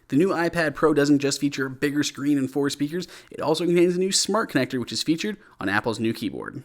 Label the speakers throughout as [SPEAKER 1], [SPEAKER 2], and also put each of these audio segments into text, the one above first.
[SPEAKER 1] The new iPad Pro doesn't just feature a bigger screen and 4 speakers, it also contains a new smart connector, which is featured on Apple's new keyboard.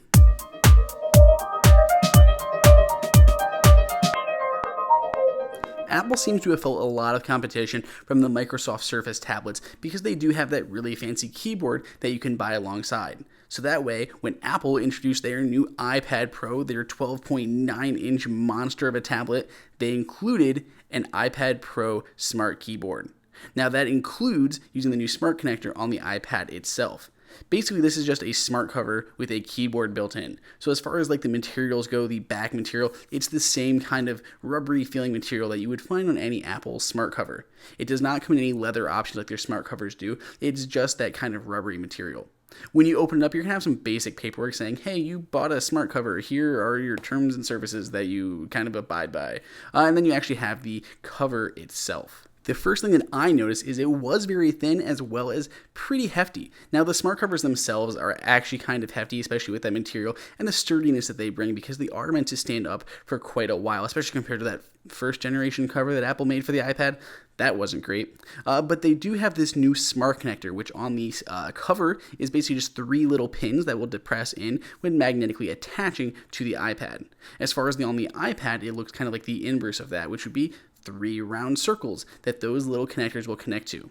[SPEAKER 1] Apple seems to have felt a lot of competition from the Microsoft Surface tablets because they do have that really fancy keyboard that you can buy alongside. So that way, when Apple introduced their new iPad Pro, their 12.9-inch monster of a tablet, they included an iPad Pro smart keyboard. Now that includes using the new smart connector on the iPad itself. Basically, this is just a smart cover with a keyboard built in. So as far as like the materials go, the back material, it's the same kind of rubbery feeling material that you would find on any Apple smart cover. It does not come in any leather options like their smart covers do. It's just that kind of rubbery material. When you open it up, you're going to have some basic paperwork saying, hey, you bought a smart cover. Here are your terms and services that you kind of abide by. And then you actually have the cover itself. The first thing that I noticed is it was very thin as well as pretty hefty. Now the smart covers themselves are actually kind of hefty, especially with that material and the sturdiness that they bring because they are meant to stand up for quite a while, especially compared to that first generation cover that Apple made for the iPad. That wasn't great. But they do have this new smart connector, which on the cover is basically just 3 little pins that will depress in when magnetically attaching to the iPad. As far as on the iPad, it looks kind of like the inverse of that, which would be 3 round circles that those little connectors will connect to.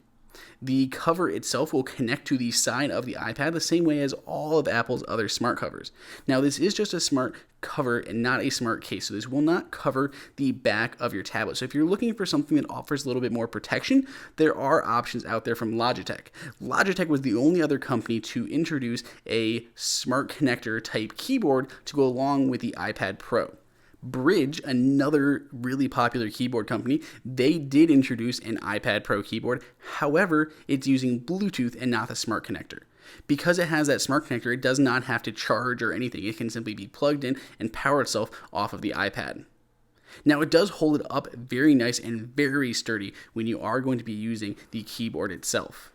[SPEAKER 1] The cover itself will connect to the side of the iPad the same way as all of Apple's other smart covers. Now, this is just a smart cover and not a smart case, so this will not cover the back of your tablet. So if you're looking for something that offers a little bit more protection, there are options out there from Logitech. Logitech was the only other company to introduce a smart connector type keyboard to go along with the iPad Pro. Bridge, another really popular keyboard company, they did introduce an iPad Pro keyboard. However, it's using Bluetooth and not the smart connector. Because it has that smart connector, it does not have to charge or anything. It can simply be plugged in and power itself off of the iPad. Now, it does hold it up very nice and very sturdy when you are going to be using the keyboard itself.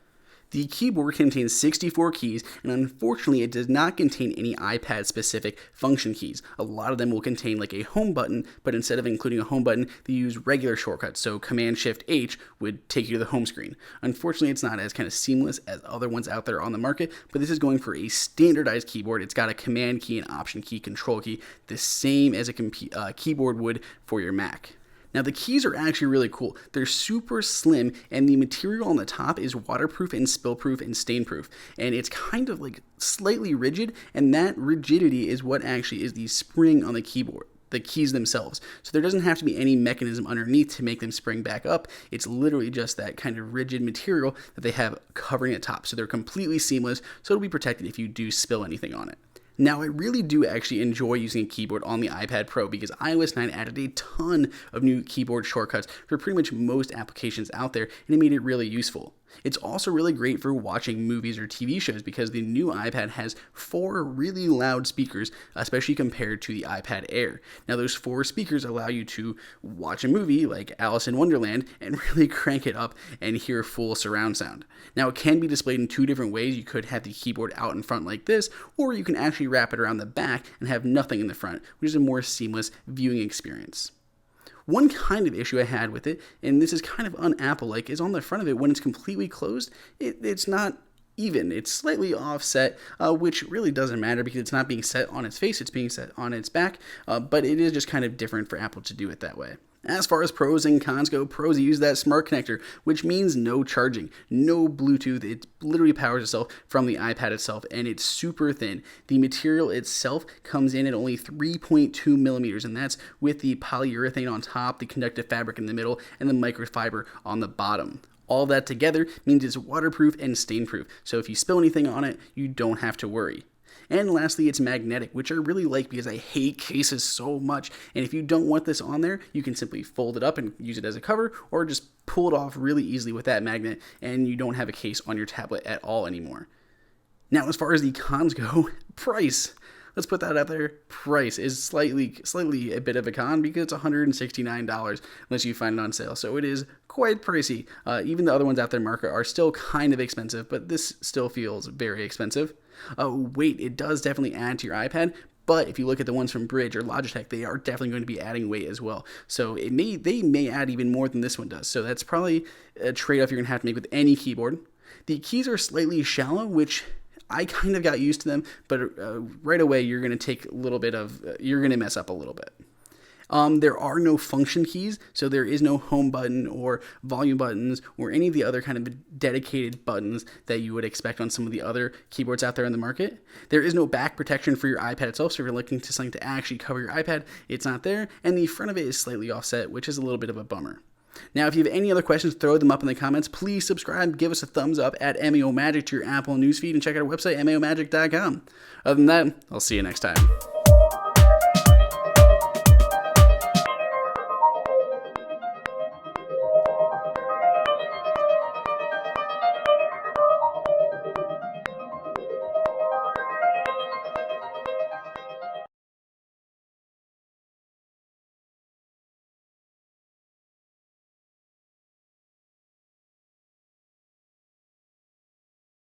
[SPEAKER 1] The keyboard contains 64 keys, and unfortunately it does not contain any iPad-specific function keys. A lot of them will contain like a home button, but instead of including a home button, they use regular shortcuts, so Command-Shift-H would take you to the home screen. Unfortunately, it's not as kind of seamless as other ones out there on the market, but this is going for a standardized keyboard. It's got a Command key, an Option key, Control key, the same as a keyboard would for your Mac. Now the keys are actually really cool. They're super slim and the material on the top is waterproof and spill-proof and stain-proof. And it's kind of like slightly rigid, and that rigidity is what actually is the spring on the keyboard, the keys themselves. So there doesn't have to be any mechanism underneath to make them spring back up. It's literally just that kind of rigid material that they have covering the top. So they're completely seamless, so it'll be protected if you do spill anything on it. Now, I really do actually enjoy using a keyboard on the iPad Pro because iOS 9 added a ton of new keyboard shortcuts for pretty much most applications out there, and it made it really useful. It's also really great for watching movies or TV shows because the new iPad has 4 really loud speakers, especially compared to the iPad Air. Now, those 4 speakers allow you to watch a movie like Alice in Wonderland and really crank it up and hear full surround sound. Now, it can be displayed in 2 different ways. You could have the keyboard out in front like this, or you can actually wrap it around the back and have nothing in the front, which is a more seamless viewing experience. One kind of issue I had with it, and this is kind of un-Apple-like, is on the front of it, when it's completely closed, it's not even. It's slightly offset, which really doesn't matter because it's not being set on its face, it's being set on its back, but it is just kind of different for Apple to do it that way. As far as pros and cons go, pros use that smart connector, which means no charging, no Bluetooth. It literally powers itself from the iPad itself, and it's super thin. The material itself comes in at only 3.2 millimeters, and that's with the polyurethane on top, the conductive fabric in the middle, and the microfiber on the bottom. All that together means it's waterproof and stain-proof, so if you spill anything on it, you don't have to worry. And lastly, it's magnetic, which I really like because I hate cases so much. And if you don't want this on there, you can simply fold it up and use it as a cover, or just pull it off really easily with that magnet, and you don't have a case on your tablet at all anymore. Now, as far as the cons go, price. Let's put that out there. Price is slightly a bit of a con because it's $169 unless you find it on sale. So it is quite pricey. Even the other ones out there in the market are still kind of expensive, but this still feels very expensive. Weight, it does definitely add to your iPad, But if you look at the ones from Bridge or Logitech, they are definitely going to be adding weight as well. So they may add even more than this one does. So that's probably a trade-off you're going to have to make with any keyboard. The keys are slightly shallow, which I kind of got used to them, but right away you're going to take a little bit of, you're going to mess up a little bit. There are no function keys, so there is no home button or volume buttons or any of the other kind of dedicated buttons that you would expect on some of the other keyboards out there in the market. There is no back protection for your iPad itself, so if you're looking to something to actually cover your iPad, it's not there, and the front of it is slightly offset, which is a little bit of a bummer. Now, if you have any other questions, throw them up in the comments. Please subscribe, give us a thumbs up, add MAO Magic to your Apple newsfeed, and check out our website, maomagic.com. Other than that, I'll see you next time.